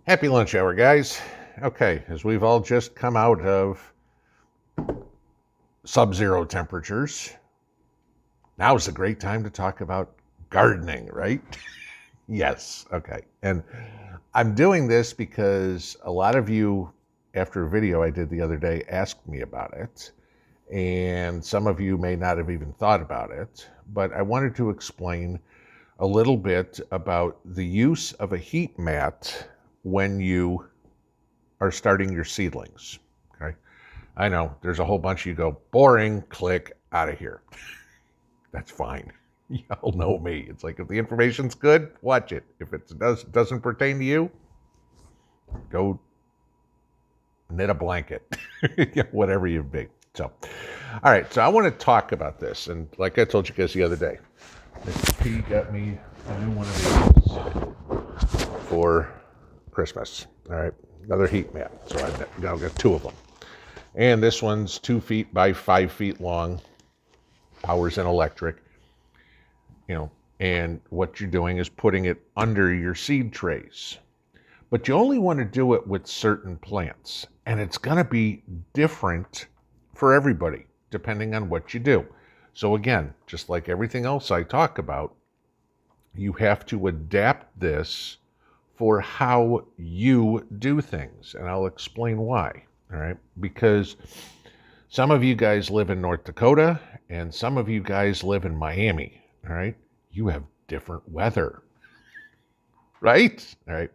Happy lunch hour, guys. Okay, as we've all just come out of sub-zero temperatures, now is a great time to talk about gardening, right? Yes, okay. And I'm doing this because a lot of you, after a video I did the other day, asked me about it. And some of you may not have even thought about it, but I wanted to explain a little bit about the use of a heat mat when you are starting your seedlings, okay? I know there's a whole bunch of you go, boring, click, out of here. That's fine. Y'all know me. It's like if the information's good, watch it. If it doesn't pertain to you, go knit a blanket, whatever you be. So, all right, so I want to talk about this. And like I told you guys the other day, Mrs. P got me a new one of these for Christmas. All right, another heat mat. So I've got two of them. And this one's 2 feet by 5 feet long, powers and electric, and what you're doing is putting it under your seed trays. But you only want to do it with certain plants, and it's going to be different for everybody, depending on what you do. So again, just like everything else I talk about, you have to adapt this for how you do things, and I'll explain why. All right, because some of you guys live in North Dakota and some of you guys live in Miami. All right, you have different weather, right? All right,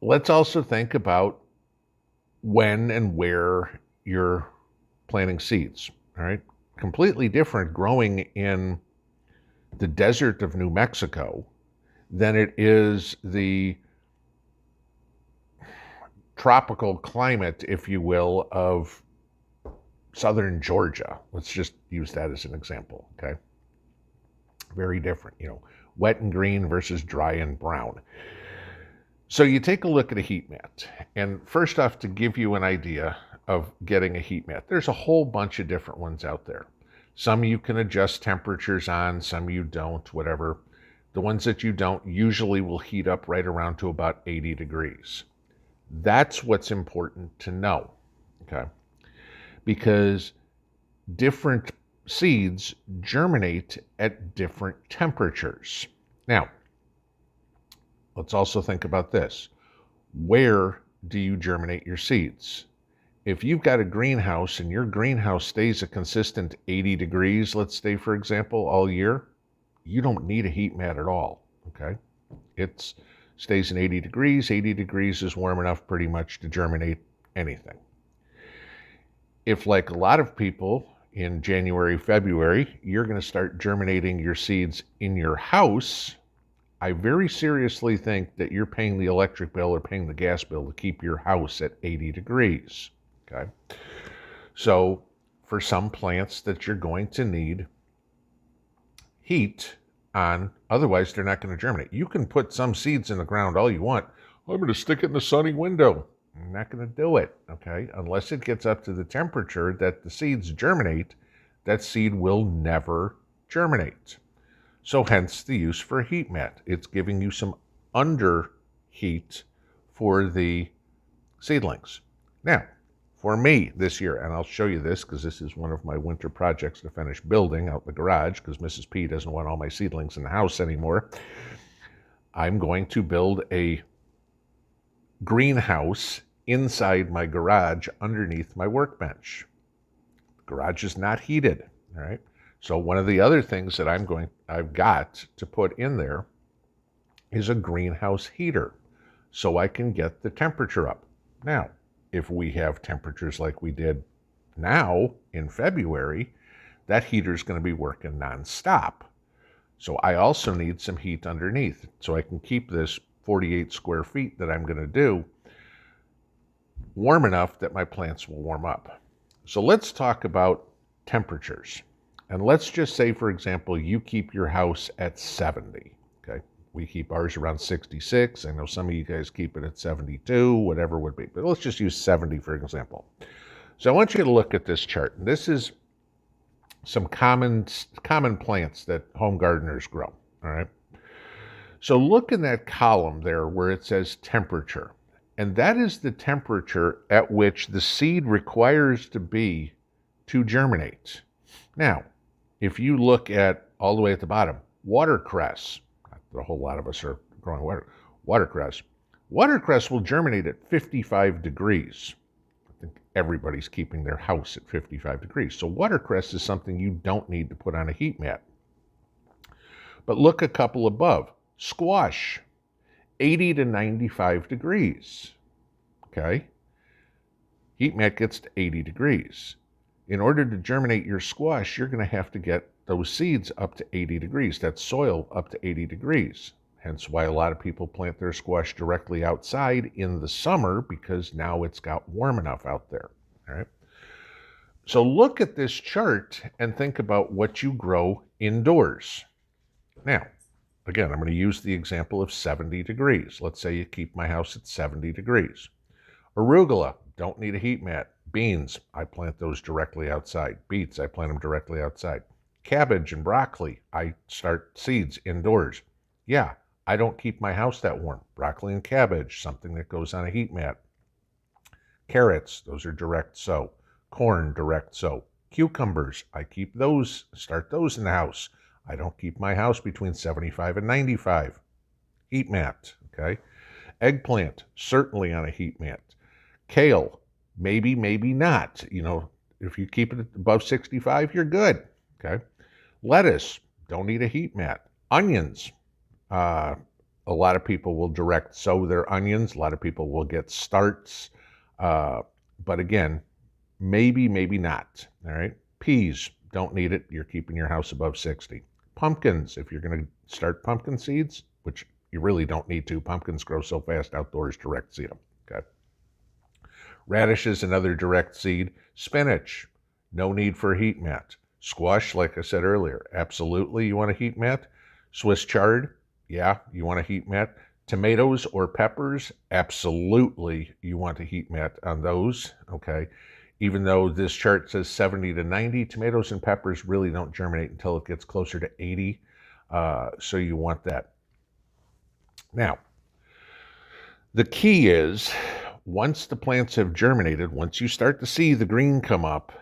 let's also think about when and where you're planting seeds. All right, completely different growing in the desert of New Mexico than it is the tropical climate, if you will, of southern Georgia. Let's just use that as an example, okay? Very different, wet and green versus dry and brown. So you take a look at a heat mat. And first off, to give you an idea of getting a heat mat, there's a whole bunch of different ones out there. Some you can adjust temperatures on, some you don't, whatever. The ones that you don't usually will heat up right around to about 80 degrees. That's what's important to know, okay? Because different seeds germinate at different temperatures. Now, let's also think about this. Where do you germinate your seeds? If you've got a greenhouse and your greenhouse stays a consistent 80 degrees, let's say, for example, all year, you don't need a heat mat at all, okay? It stays in 80 degrees. 80 degrees is warm enough pretty much to germinate anything. If, like a lot of people in January, February, you're going to start germinating your seeds in your house, I very seriously think that you're paying the electric bill or paying the gas bill to keep your house at 80 degrees, okay? So for some plants that you're going to need heat on, otherwise they're not going to germinate. You can put some seeds in the ground all you want. I'm going to stick it in the sunny window. I'm not going to do it, okay? Unless it gets up to the temperature that the seeds germinate, that seed will never germinate. So hence the use for a heat mat. It's giving you some under heat for the seedlings. Now, for me this year, and I'll show you this because this is one of my winter projects to finish building out the garage because Mrs. P doesn't want all my seedlings in the house anymore. I'm going to build a greenhouse inside my garage underneath my workbench. The garage is not heated, all right? So one of the other things that I've got to put in there is a greenhouse heater so I can get the temperature up. Now, if we have temperatures like we did now in February, that heater is going to be working nonstop. So I also need some heat underneath so I can keep this 48 square feet that I'm going to do warm enough that my plants will warm up. So let's talk about temperatures. And let's just say, for example, you keep your house at 70, okay? We keep ours around 66. I know some of you guys keep it at 72, whatever it would be. But let's just use 70 for example. So I want you to look at this chart. This is some common plants that home gardeners grow, all right? So look in that column there where it says temperature. And that is the temperature at which the seed requires to be to germinate. Now, if you look at all the way at the bottom, watercress, a whole lot of us are growing watercress. Watercress will germinate at 55 degrees. I think everybody's keeping their house at 55 degrees. So watercress is something you don't need to put on a heat mat. But look a couple above. Squash, 80 to 95 degrees. Okay? Heat mat gets to 80 degrees. In order to germinate your squash, you're going to have to get those seeds up to 80 degrees, that soil up to 80 degrees. Hence why a lot of people plant their squash directly outside in the summer, because now it's got warm enough out there. All right. So look at this chart and think about what you grow indoors. Now, again, I'm going to use the example of 70 degrees. Let's say you keep my house at 70 degrees. Arugula, don't need a heat mat. Beans, I plant those directly outside. Beets, I plant them directly outside. Cabbage and broccoli, I start seeds indoors. Yeah, I don't keep my house that warm. Broccoli and cabbage, something that goes on a heat mat. Carrots, those are direct sow. Corn, direct sow. Cucumbers, I keep those, start those in the house. I don't keep my house between 75 and 95. Heat mat, okay? Eggplant, certainly on a heat mat. Kale, maybe, maybe not. You know, if you keep it above 65, you're good, okay? Lettuce, don't need a heat mat. Onions, a lot of people will direct sow their onions. A lot of people will get starts. But again, maybe, maybe not, all right? Peas, don't need it. You're keeping your house above 60. Pumpkins, if you're going to start pumpkin seeds, which you really don't need to. Pumpkins grow so fast outdoors, direct seed them, okay? Radishes, another direct seed. Spinach, no need for a heat mat. Squash, like I said earlier, absolutely you want a heat mat. Swiss chard, yeah, you want a heat mat. Tomatoes or peppers, absolutely you want a heat mat on those, okay? Even though this chart says 70 to 90, tomatoes and peppers really don't germinate until it gets closer to 80, so you want that. Now, the key is, once the plants have germinated, once you start to see the green come up,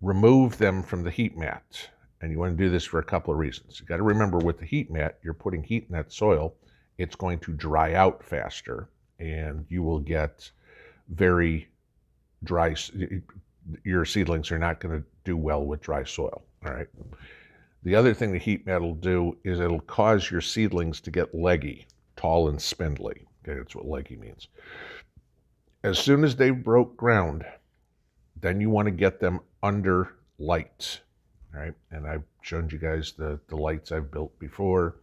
remove them from the heat mat. And you want to do this for a couple of reasons. You got to remember, with the heat mat, you're putting heat in that soil. It's going to dry out faster, and you will get very dry. Your seedlings are not going to do well with dry soil, all right? The other thing the heat mat will do is it'll cause your seedlings to get leggy, tall and spindly. Okay, that's what leggy means. As soon as they broke ground, then you want to get them under light, all right? And I've shown you guys the lights I've built before.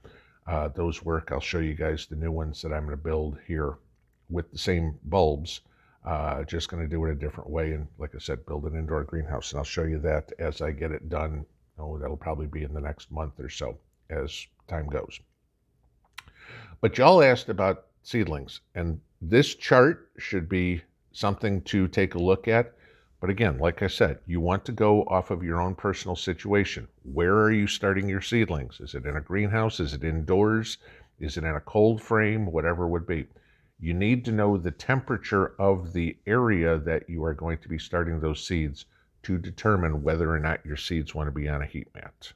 Those work. I'll show you guys the new ones that I'm going to build here with the same bulbs. Just going to do it a different way, and like I said, build an indoor greenhouse, and I'll show you that as I get it done. Oh, that'll probably be in the next month or so as time goes. But y'all asked about seedlings, and this chart should be something to take a look at. But again, like I said, you want to go off of your own personal situation. Where are you starting your seedlings? Is it in a greenhouse? Is it indoors? Is it in a cold frame? Whatever it would be. You need to know the temperature of the area that you are going to be starting those seeds to determine whether or not your seeds want to be on a heat mat.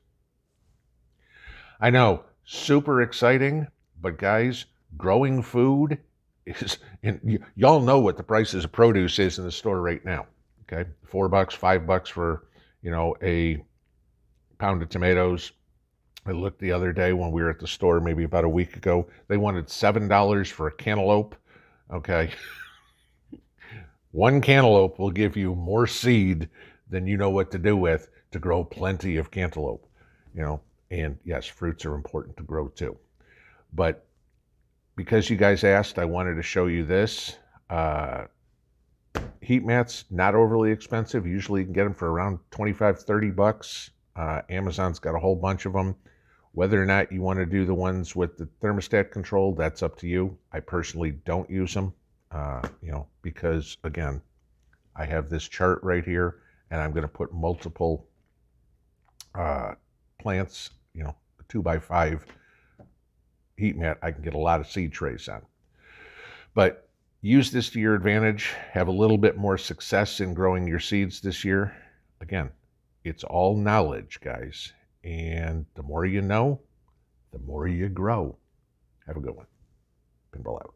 I know, super exciting, but guys, growing food is, y'all know what the prices of produce is in the store right now. Okay, $4, $5 for, you know, a pound of tomatoes. I looked the other day when we were at the store, maybe about a week ago. They wanted $7 for a cantaloupe. Okay, one cantaloupe will give you more seed than you know what to do with to grow plenty of cantaloupe. You know, and yes, fruits are important to grow too. But because you guys asked, I wanted to show you this. Heat mats, not overly expensive. Usually you can get them for around 25, 30 bucks. Amazon's got a whole bunch of them. Whether or not you want to do the ones with the thermostat control, that's up to you. I personally don't use them, you know, because again, I have this chart right here, and I'm going to put multiple plants, you know, 2x5 heat mat I can get a lot of seed trays on. But use this to your advantage. Have a little bit more success in growing your seeds this year. Again, it's all knowledge, guys. And the more you know, the more you grow. Have a good one. Pinball out.